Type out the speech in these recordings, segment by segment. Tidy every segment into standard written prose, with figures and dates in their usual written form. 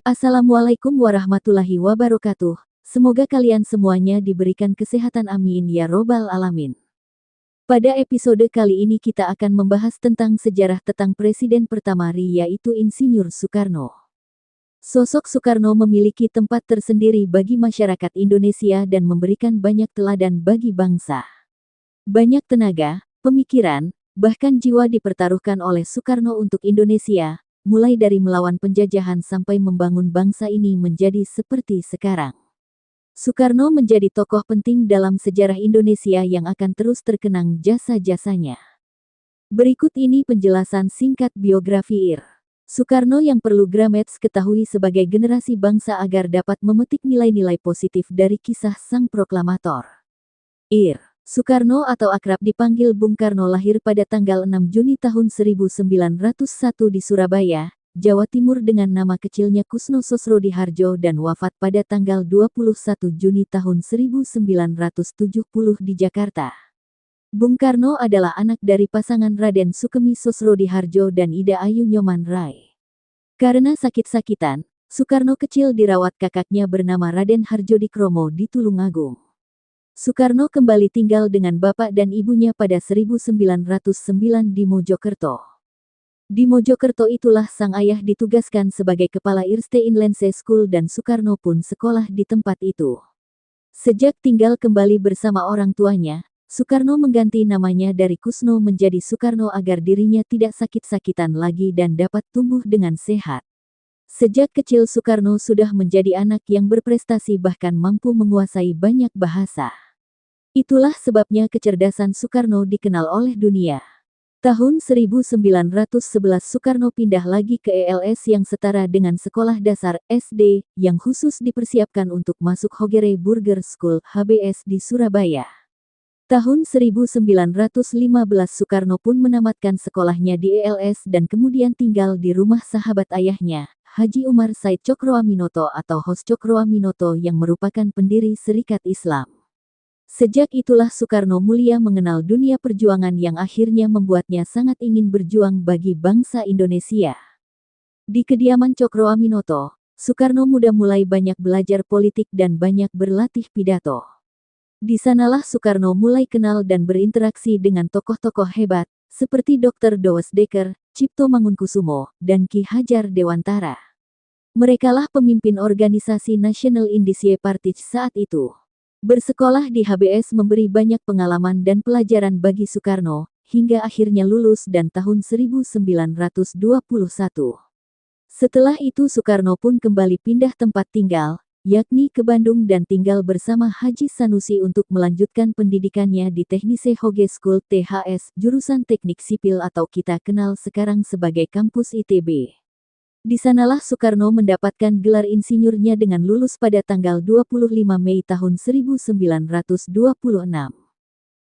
Assalamualaikum warahmatullahi wabarakatuh. Semoga kalian semuanya diberikan kesehatan, amin ya robbal alamin. Pada episode kali ini kita akan membahas tentang sejarah tentang presiden pertama RI, yaitu Insinyur Soekarno. Sosok Soekarno memiliki tempat tersendiri bagi masyarakat Indonesia dan memberikan banyak teladan bagi bangsa. Banyak tenaga, pemikiran, bahkan jiwa dipertaruhkan oleh Soekarno untuk Indonesia, mulai dari melawan penjajahan sampai membangun bangsa ini menjadi seperti sekarang. Soekarno menjadi tokoh penting dalam sejarah Indonesia yang akan terus terkenang jasa-jasanya. Berikut ini penjelasan singkat biografi Ir. Soekarno yang perlu Grametz ketahui sebagai generasi bangsa agar dapat memetik nilai-nilai positif dari kisah sang proklamator. Ir. Soekarno atau akrab dipanggil Bung Karno lahir pada tanggal 6 Juni tahun 1901 di Surabaya, Jawa Timur dengan nama kecilnya Kusno Sosrodihardjo dan wafat pada tanggal 21 Juni tahun 1970 di Jakarta. Bung Karno adalah anak dari pasangan Raden Sukemi Sosrodihardjo dan Ida Ayu Nyoman Rai. Karena sakit-sakitan, Soekarno kecil dirawat kakaknya bernama Raden Hardjodikromo di Tulungagung. Soekarno kembali tinggal dengan bapak dan ibunya pada 1909 di Mojokerto. Di Mojokerto itulah sang ayah ditugaskan sebagai kepala Irste Inlandse School dan Soekarno pun sekolah di tempat itu. Sejak tinggal kembali bersama orang tuanya, Soekarno mengganti namanya dari Kusno menjadi Soekarno agar dirinya tidak sakit-sakitan lagi dan dapat tumbuh dengan sehat. Sejak kecil Soekarno sudah menjadi anak yang berprestasi bahkan mampu menguasai banyak bahasa. Itulah sebabnya kecerdasan Soekarno dikenal oleh dunia. Tahun 1911 Soekarno pindah lagi ke ELS yang setara dengan sekolah dasar SD, yang khusus dipersiapkan untuk masuk Hogere Burger School HBS di Surabaya. Tahun 1915 Soekarno pun menamatkan sekolahnya di ELS dan kemudian tinggal di rumah sahabat ayahnya, Haji Umar Said Cokroaminoto atau Hos Cokroaminoto yang merupakan pendiri Serikat Islam. Sejak itulah Soekarno mulia mengenal dunia perjuangan yang akhirnya membuatnya sangat ingin berjuang bagi bangsa Indonesia. Di kediaman Cokroaminoto, Soekarno muda mulai banyak belajar politik dan banyak berlatih pidato. Di sanalah Soekarno mulai kenal dan berinteraksi dengan tokoh-tokoh hebat, seperti Dr. Dowes Dekker, Cipto Mangunkusumo, dan Ki Hajar Dewantara. Merekalah pemimpin organisasi National Indische Partij saat itu. Bersekolah di HBS memberi banyak pengalaman dan pelajaran bagi Soekarno, hingga akhirnya lulus dan tahun 1921. Setelah itu Soekarno pun kembali pindah tempat tinggal, yakni ke Bandung dan tinggal bersama Haji Sanusi untuk melanjutkan pendidikannya di Technische Hogeschool THS, jurusan Teknik Sipil atau kita kenal sekarang sebagai kampus ITB. Di sanalah Soekarno mendapatkan gelar insinyurnya dengan lulus pada tanggal 25 Mei tahun 1926.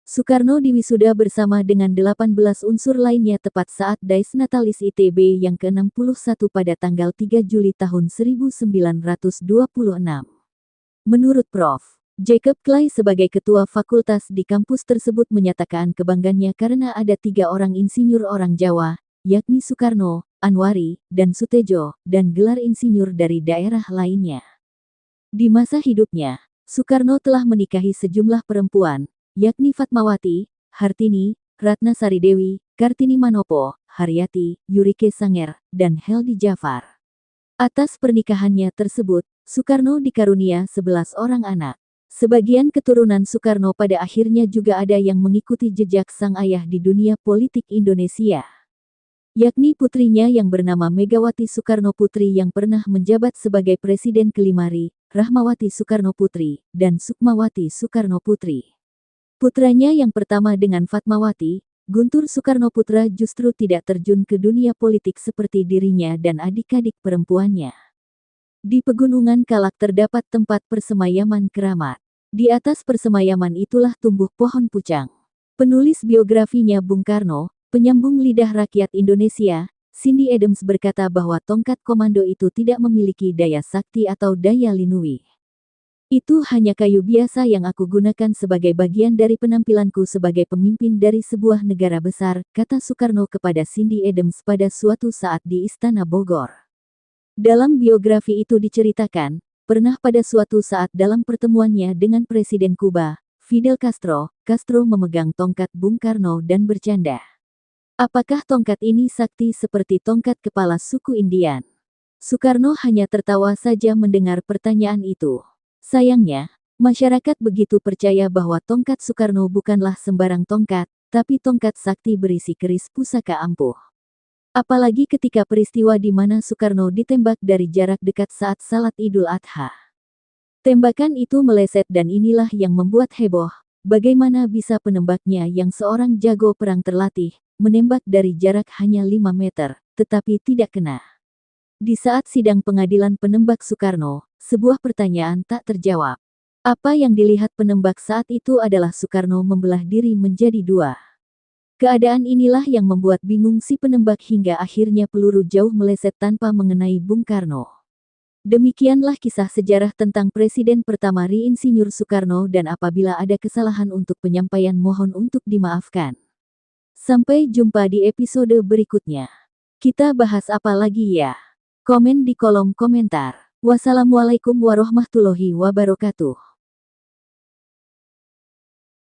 Soekarno diwisuda bersama dengan 18 unsur lainnya tepat saat Dies Natalis ITB yang ke-61 pada tanggal 3 Juli tahun 1926. Menurut Prof. Jacob Clay sebagai ketua fakultas di kampus tersebut menyatakan kebanggaannya karena ada 3 orang insinyur orang Jawa, yakni Soekarno, Anwari, dan Sutejo, dan gelar insinyur dari daerah lainnya. Di masa hidupnya, Soekarno telah menikahi sejumlah perempuan, yakni Fatmawati, Hartini, Ratnasari Dewi, Kartini Manopo, Haryati, Yurike Sanger, dan Heldi Jafar. Atas pernikahannya tersebut, Soekarno dikarunia 11 orang anak. Sebagian keturunan Soekarno pada akhirnya juga ada yang mengikuti jejak sang ayah di dunia politik Indonesia, yakni putrinya yang bernama Megawati Soekarno Putri yang pernah menjabat sebagai Presiden kelima RI, Rahmawati Soekarno Putri, dan Sukmawati Soekarno Putri. Putranya yang pertama dengan Fatmawati, Guntur Soekarno Putra justru tidak terjun ke dunia politik seperti dirinya dan adik-adik perempuannya. Di Pegunungan Kalak terdapat tempat persemayaman keramat. Di atas persemayaman itulah tumbuh pohon pucang. Penulis biografinya Bung Karno, penyambung lidah rakyat Indonesia, Cindy Adams berkata bahwa tongkat komando itu tidak memiliki daya sakti atau daya linui. Itu hanya kayu biasa yang aku gunakan sebagai bagian dari penampilanku sebagai pemimpin dari sebuah negara besar, kata Soekarno kepada Cindy Adams pada suatu saat di Istana Bogor. Dalam biografi itu diceritakan, pernah pada suatu saat dalam pertemuannya dengan Presiden Kuba, Fidel Castro, Castro memegang tongkat Bung Karno dan bercanda. Apakah tongkat ini sakti seperti tongkat kepala suku Indian? Soekarno hanya tertawa saja mendengar pertanyaan itu. Sayangnya, masyarakat begitu percaya bahwa tongkat Soekarno bukanlah sembarang tongkat, tapi tongkat sakti berisi keris pusaka ampuh. Apalagi ketika peristiwa di mana Soekarno ditembak dari jarak dekat saat salat Idul Adha. Tembakan itu meleset dan inilah yang membuat heboh. Bagaimana bisa penembaknya yang seorang jago perang terlatih, menembak dari jarak hanya 5 meter, tetapi tidak kena. Di saat sidang pengadilan penembak Soekarno, sebuah pertanyaan tak terjawab. Apa yang dilihat penembak saat itu adalah Soekarno membelah diri menjadi dua. Keadaan inilah yang membuat bingung si penembak hingga akhirnya peluru jauh meleset tanpa mengenai Bung Karno. Demikianlah kisah sejarah tentang Presiden pertama Ri Insinyur Soekarno dan apabila ada kesalahan untuk penyampaian mohon untuk dimaafkan. Sampai jumpa di episode berikutnya. Kita bahas apa lagi ya? Komen di kolom komentar. Wassalamualaikum warahmatullahi wabarakatuh.